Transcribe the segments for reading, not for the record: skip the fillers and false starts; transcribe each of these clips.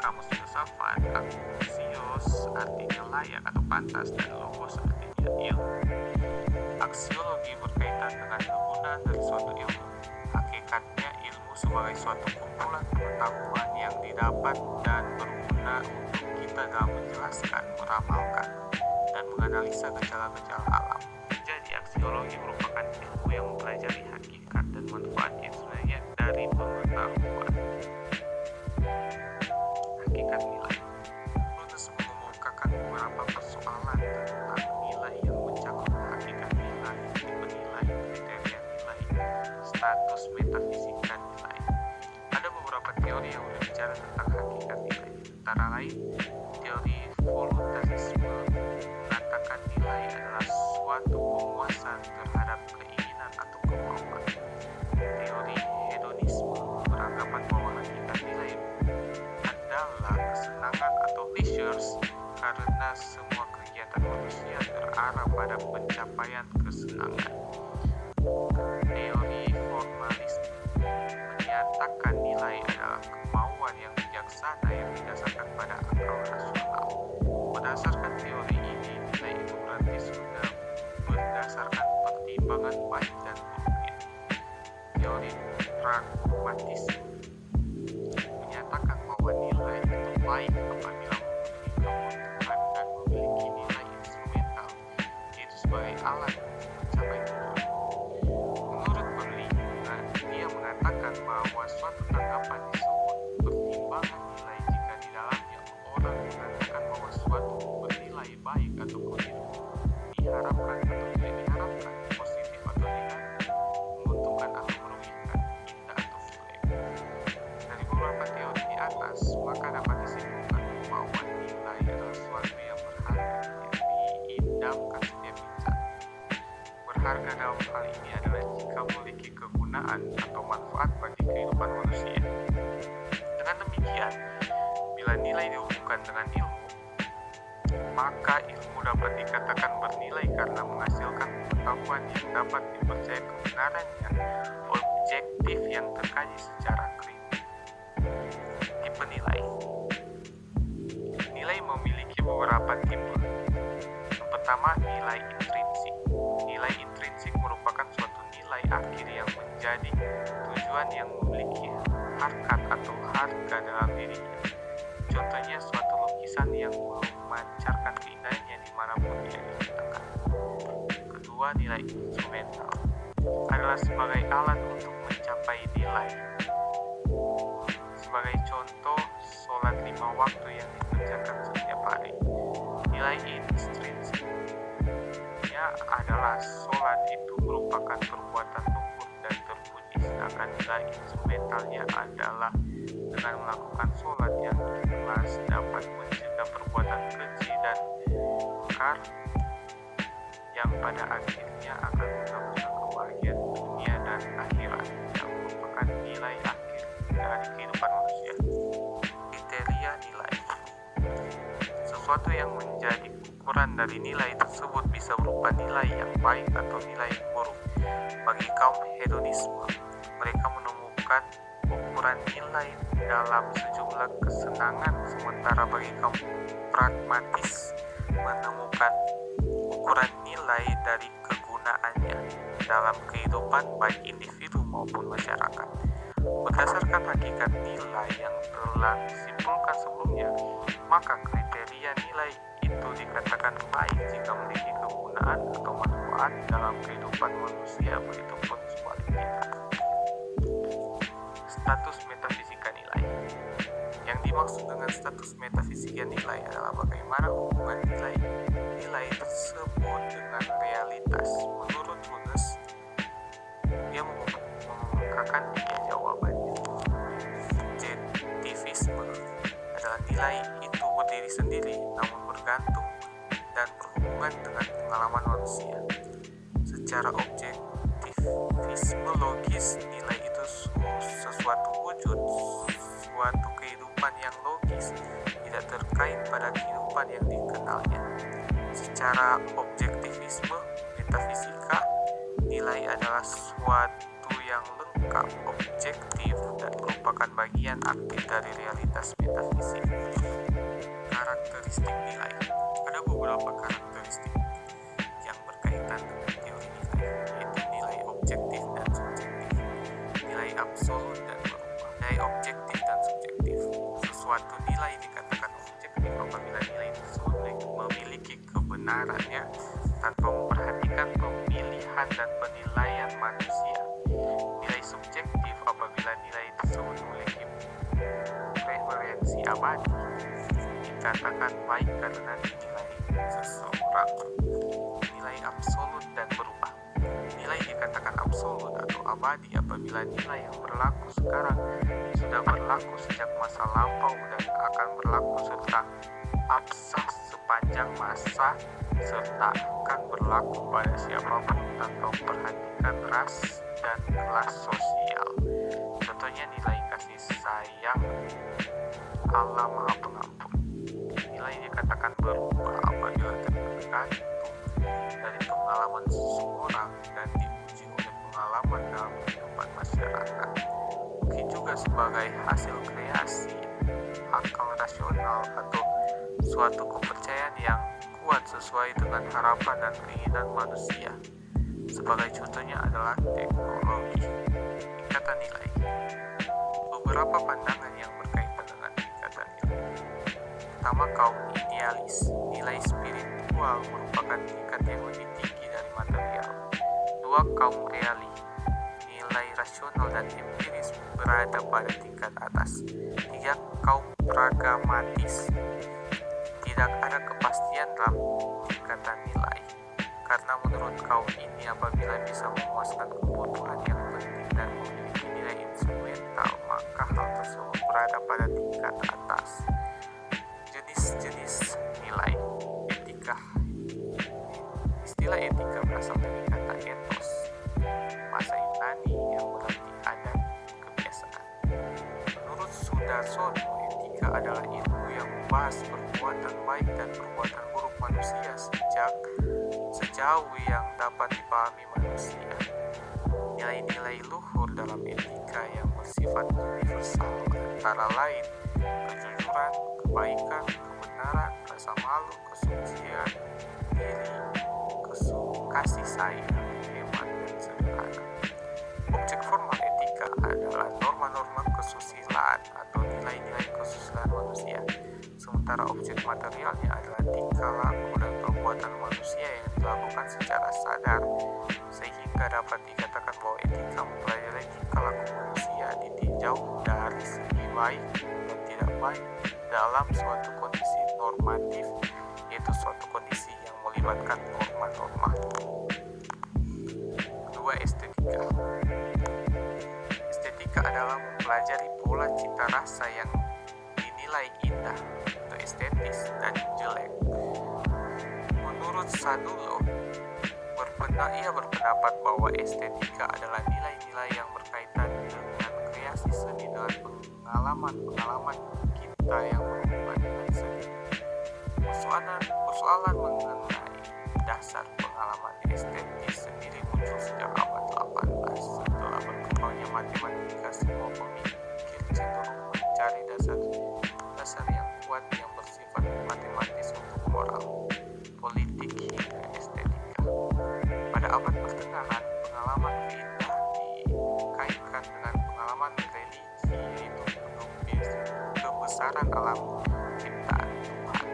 kamus filsafat, aksios artinya layak atau pantas dan logos artinya ilmu. Aksiologi berkaitan dengan kegunaan dari suatu ilmu. Hakikatnya ilmu sebagai suatu kumpulan pengetahuan yang didapat dan berguna untuk kita dalam menjelaskan, meramalkan, dan menganalisa gejala-gejala alam. Jadi aksiologi merupakan ilmu yang mempelajari hakikat dan manfaat yang sebenarnya dari pengetahuan. Hakikat nilai. Lunas mengemukakan beberapa persoalan tentang nilai yang mencakup hakikat nilai, tipe nilai, kriteria nilai, status metafisika nilai. Ada beberapa teori yang berbicara tentang hakikat nilai. Antara lain, teori voluntarisme mengatakan nilai adalah suatu pemuasan terhadap keinginan atau kemauan. Teori hedonisme beranggapan bahwa hakikat nilai adalah kesenangan atau pleasures karena semua kegiatan manusia terarah pada pencapaian kesenangan. Teori formalisme menyatakan nilai adalah kemauan yang bijaksana yang didasarkan pada akal rasional. Berdasarkan teori ini, nilai itu berarti sudah berdasarkan pertimbangan baik dan buruknya. Teori pragmatisme menyatakan bahwa nilai itu baik apabila memenuhi kebutuhan dan memiliki nilai instrumental, yaitu sebagai alat untuk mencapai tujuan. Menurut Berlingga, dia mengatakan bahwa suatu tanggapan disebut pertimbangan nilai jika di dalamnya orang mengatakan bahwa suatu bernilai baik atau keliru, diharapkan atau tidak diharapkan, positif atau negatif, menguntungkan atau merugikan, indah atau jelek. Dari beberapa teori di atas, maka dapat disimpulkan bahwa nilai adalah suatu yang berharga yang diidamkan setiap insan. Berharga dalam hal ini adalah jika memiliki kegunaan atau manfaat bagi kehidupan manusia. Dengan demikian, bila nilai dihubungkan dengan ilmu, maka ilmu dapat dikatakan bernilai karena menghasilkan pengetahuan yang dapat dipercaya kebenarannya, objektif yang terkaji secara kritis. Tipe nilai. Nilai memiliki beberapa tipe. Yang pertama, nilai intrinsik. Nilai intrinsik merupakan suatu nilai akhir yang menjadi tujuan yang memiliki harkat atau harga dalam dirinya. Contohnya suatu lukisan yang memancarkan keindahannya dimanapun ia diciptakan. Kedua, nilai instrumental adalah sebagai alat untuk mencapai nilai. Sebagai contoh, sholat 5 waktu yang dikerjakan setiap hari. Nilai intrinsiknya adalah sholat itu merupakan perbuatan luhur dan terpuji, sedangkan nilai instrumentalnya adalah dengan melakukan sholat yang ikhlas dapat mencegah perbuatan keji dan mungkar yang pada akhirnya akan menggabungkan kebahagiaan dunia dan akhirat yang merupakan nilai akhir dari kehidupan manusia. Kriteria nilai. Sesuatu yang menjadi ukuran dari nilai tersebut bisa berupa nilai yang baik atau nilai yang buruk. Bagi kaum hedonisme, mereka menemukan ukuran nilai dalam sejumlah kesenangan, sementara bagi kaum pragmatis menemukan ukuran nilai dari kegunaannya dalam kehidupan baik individu maupun masyarakat. Berdasarkan hakikat nilai yang telah disimpulkan sebelumnya, maka kriteria nilai itu dikatakan baik jika memiliki kegunaan atau manfaat dalam kehidupan manusia, begitupun sebaliknya. Status metafisika nilai. Yang dimaksud dengan status metafisika nilai adalah bagaimana hubungan nilai tersebut dengan realitas. Menurut Lunas, dia mengemukakan 3 jawabannya. Objektivisme adalah nilai itu berdiri sendiri namun bergantung dan berhubungan dengan pengalaman manusia. Secara objektivisme logis, nilai itu sesuatu wujud, suatu kehidupan yang logis, tidak terkait pada kehidupan yang dikenalnya. Secara objektivisme metafisika, nilai adalah suatu yang lengkap bersikap objektif dan merupakan bagian aktif dari realitas metafisik. Karakteristik nilai. Ada beberapa karakteristik yang berkaitan dengan teori nilai, yaitu nilai objektif dan subjektif, nilai absolut dan berubah. Nilai objektif dan subjektif. Suatu nilai dikatakan objektif apabila nilai tersebut memiliki kebenarannya tanpa memperhatikan pemilihan dan penilaian manusia. Nilai subjektif apabila nilai tersebut memiliki preferensi abadi, dikatakan baik karena dinilai seseorang. Nilai absolut dan berubah. Nilai dikatakan absolut atau abadi apabila nilai yang berlaku sekarang sudah berlaku sejak masa lampau dan akan berlaku serta absah sepanjang masa serta akan berlaku pada siapapun tanpa memperhatikan ras dan kelas sosial. Contohnya nilai kasih sayang Allah Maha Pengampun. Nilai dikatakan berubah apabila tergantung dari pengalaman seseorang dan diuji oleh pengalaman dalam kehidupan masyarakat. Mungkin juga sebagai hasil kreasi akal rasional atau suatu kepercayaan yang kuat sesuai dengan harapan dan keinginan manusia. Sebagai contohnya adalah teknologi. Tingkatan nilai. Beberapa pandangan yang berkaitan dengan tingkatan nilai. Pertama, kaum idealis. Nilai spiritual merupakan tingkat yang lebih tinggi dari material. Dua, kaum reali. Nilai rasional dan empiris berada pada tingkat atas. Tiga, kaum pragmatis. Tidak ada kepastian dalam tingkatan nilai, karena menurut kaum ini apabila bisa memuaskan kebutuhan yang penting dan memiliki nilai instrumental, maka hal tersebut berada pada tingkat atas. Jenis-jenis nilai. Etika. Istilah etika berasal dari kata ethos, bahasa Yunani yang berarti adat, kebiasaan. Menurut Sudarsono, etika adalah ilmu yang membahas perbuatan baik dan perbuatan buruk manusia sejauh yang dapat dipahami manusia. Nilai-nilai luhur dalam etika yang bersifat universal antara lain kejujuran, kebaikan, kebenaran, rasa malu, kesucian diri, kasih sayang, hemat, dan sederhana. Objek formal etika adalah norma-norma kesusilaan atau nilai-nilai kesusilaan manusia, sementara objek materialnya adalah tingkah laku dan perbuatan manusia yang dilakukan secara sadar, sehingga dapat dikatakan bahwa etika mempelajari tingkah laku manusia ditinjau dari segi baik dan tidak baik dalam suatu kondisi normatif, yaitu suatu kondisi yang melibatkan norma-norma. Kedua, estetika. Estetika adalah mempelajari pola cita rasa yang dinilai indah atau estetis dan jelek. Menurut Sadulo, ia berpendapat bahwa estetika adalah nilai-nilai yang berkaitan dengan kreasi seni dan pengalaman-pengalaman kita yang berhubungan dengan seni. Persoalan mengenai dasar pengalaman estetis sendiri muncul sejak abad 18. Setelah berkembangnya matematika, semua pemikir cenderung mencari dasar yang kuat yang bersifat matematis untuk moral, politik, hingga estetika. Pada abad pertengahan, pengalaman keindahan dikaitkan dengan pengalaman religi, yaitu kebesaran alam ciptaan Tuhan.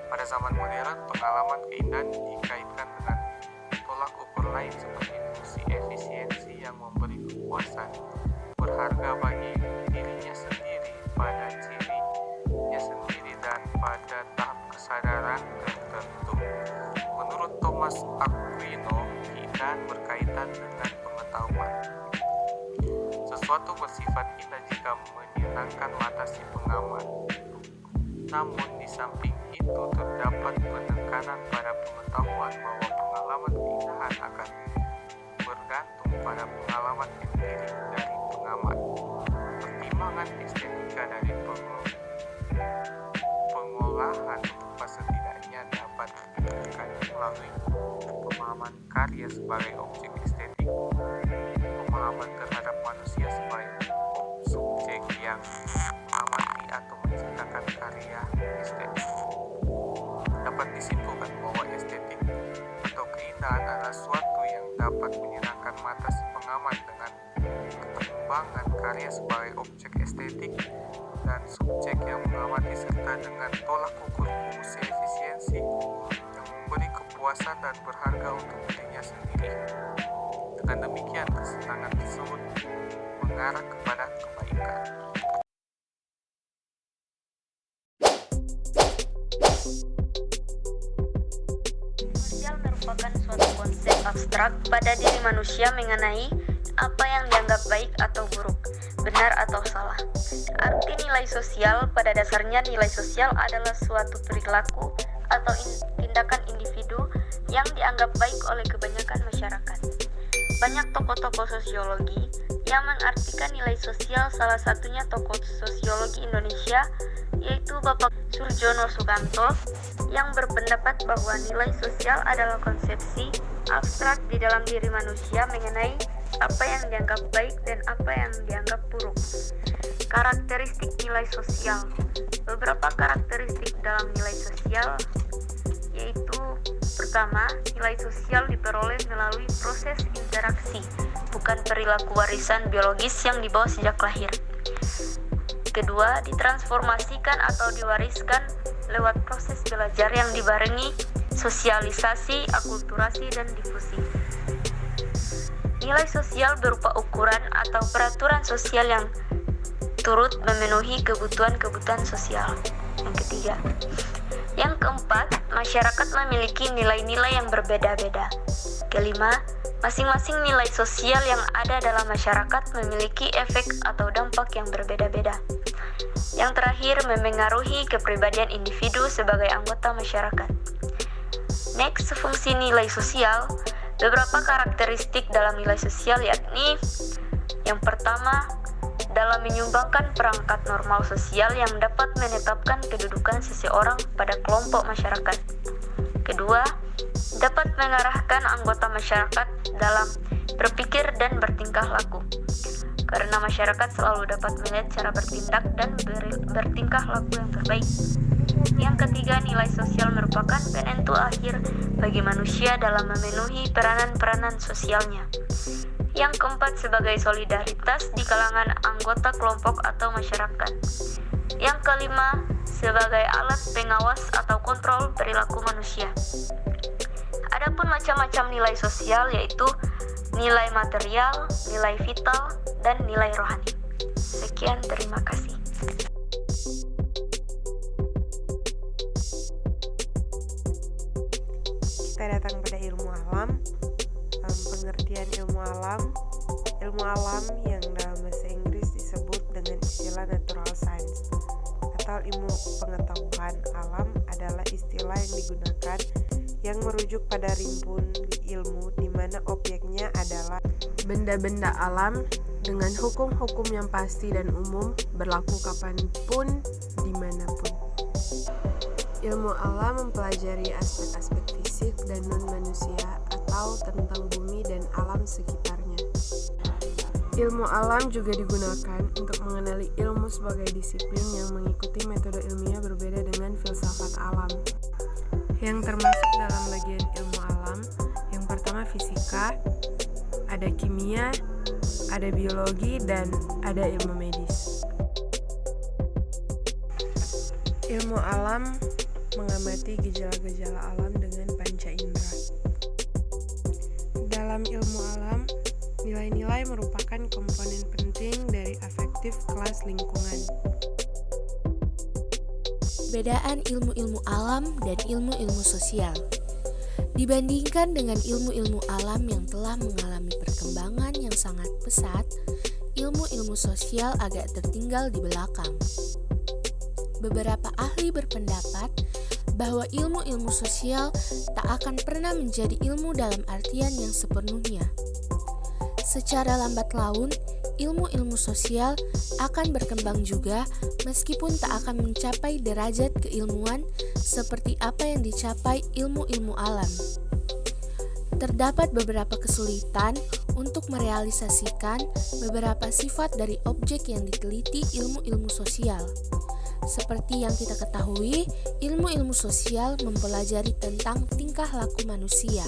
Pada zaman modern, pengalaman keindahan dikaitkan dengan tolak ukur lain seperti fungsi efisiensi yang memberi kepuasan berharga bagi dirinya sendiri, pada cirinya sendiri, dan pada tahap kesadaran tertentu. Menurut Thomas Aquino, keindahan berkaitan dengan pengetahuan. Sesuatu bersifat indah jika menyenangkan mata si pengamat. Namun di samping itu terdapat penekanan pada pengetahuan bahwa pengalaman keindahan akan bergantung pada pengalaman empirik dari pengamat. Pertimbangan estetika dari pengolahan rupa setidaknya dapat ditekan melalui pemahaman karya sebagai objek estetik, pemahaman terhadap manusia sebagai subjek yang mengamati atau menciptakan karya estetik. Dapat disimpulkan bahwa estetik atau keindahan adalah suatu yang dapat menyenangkan mata si pengamat dengan keseimbangan karya sebagai objek estetik dan subjek yang mengamati serta dengan tolak ukur fungsi efisiensi yang memberi kepuasan dan berharga untuk dirinya sendiri. Dengan demikian, kesenangan tersebut mengarah kepada kebaikan. Sosial merupakan suatu konsep abstrak pada diri manusia mengenai apa yang dianggap baik atau buruk, benar atau salah. Arti nilai sosial pada dasarnya nilai sosial adalah suatu perilaku atau tindakan individu yang dianggap baik oleh kebanyakan masyarakat. Banyak tokoh-tokoh sosiologi yang mengartikan nilai sosial, salah satunya tokoh sosiologi Indonesia yaitu Bapak Surjono Sukanto yang berpendapat bahwa nilai sosial adalah konsepsi abstrak di dalam diri manusia mengenai apa yang dianggap baik dan apa yang dianggap buruk. Karakteristik nilai sosial. Beberapa karakteristik dalam nilai sosial yaitu pertama, nilai sosial diperoleh melalui proses interaksi, bukan perilaku warisan biologis yang dibawa sejak lahir. Kedua, ditransformasikan atau diwariskan lewat proses belajar yang dibarengi sosialisasi, akulturasi, dan difusi. Nilai sosial berupa ukuran atau peraturan sosial yang turut memenuhi kebutuhan-kebutuhan sosial. Yang ketiga. Yang keempat, masyarakat memiliki nilai-nilai yang berbeda-beda. Kelima, masing-masing nilai sosial yang ada dalam masyarakat memiliki efek atau dampak yang berbeda-beda. Yang terakhir, memengaruhi kepribadian individu sebagai anggota masyarakat. Next, fungsi nilai sosial. Beberapa karakteristik dalam nilai sosial yakni yang pertama, dalam menyumbangkan perangkat normal sosial yang dapat menetapkan kedudukan seseorang pada kelompok masyarakat. Kedua, dapat mengarahkan anggota masyarakat dalam berpikir dan bertingkah laku, karena masyarakat selalu dapat melihat cara bertindak dan bertingkah laku yang terbaik. Yang ketiga, nilai sosial merupakan penentu akhir bagi manusia dalam memenuhi peranan-peranan sosialnya. Yang keempat, sebagai solidaritas di kalangan anggota kelompok atau masyarakat. Yang kelima, sebagai alat pengawas atau kontrol perilaku manusia. Adapun macam-macam nilai sosial yaitu nilai material, nilai vital, dan nilai rohani. Sekian, terima kasih. Kita datang pada ilmu alam. Pengertian ilmu alam yang dalam bahasa Inggris disebut dengan istilah natural science atau ilmu pengetahuan alam adalah istilah yang digunakan yang merujuk pada rimbun ilmu di mana objeknya adalah benda-benda alam dengan hukum-hukum yang pasti dan umum berlaku kapanpun, dimanapun. Ilmu alam mempelajari aspek-aspek fisik dan non-manusia atau tentang bumi dan alam sekitarnya. Ilmu alam juga digunakan untuk mengenali ilmu sebagai disiplin yang mengikuti metode ilmiah berbeda dengan filsafat alam, yang termasuk dalam bagian ilmu alam. Yang pertama fisika, ada kimia, ada biologi, dan ada ilmu medis. Ilmu alam mengamati gejala-gejala alam dengan panca indera. Dalam ilmu alam, nilai-nilai merupakan komponen penting dari afektif kelas lingkungan. Perbedaan ilmu-ilmu alam dan ilmu-ilmu sosial. Dibandingkan dengan ilmu-ilmu alam yang telah mengalami perkembangan yang sangat pesat, ilmu-ilmu sosial agak tertinggal di belakang. Beberapa ahli berpendapat bahwa ilmu-ilmu sosial tak akan pernah menjadi ilmu dalam artian yang sepenuhnya. Secara lambat laun, ilmu-ilmu sosial akan berkembang juga meskipun tak akan mencapai derajat keilmuan seperti apa yang dicapai ilmu-ilmu alam. terdapat beberapa kesulitan untuk merealisasikan beberapa sifat dari objek yang diteliti ilmu-ilmu sosial. Seperti yang kita ketahui, ilmu-ilmu sosial mempelajari tentang tingkah laku manusia.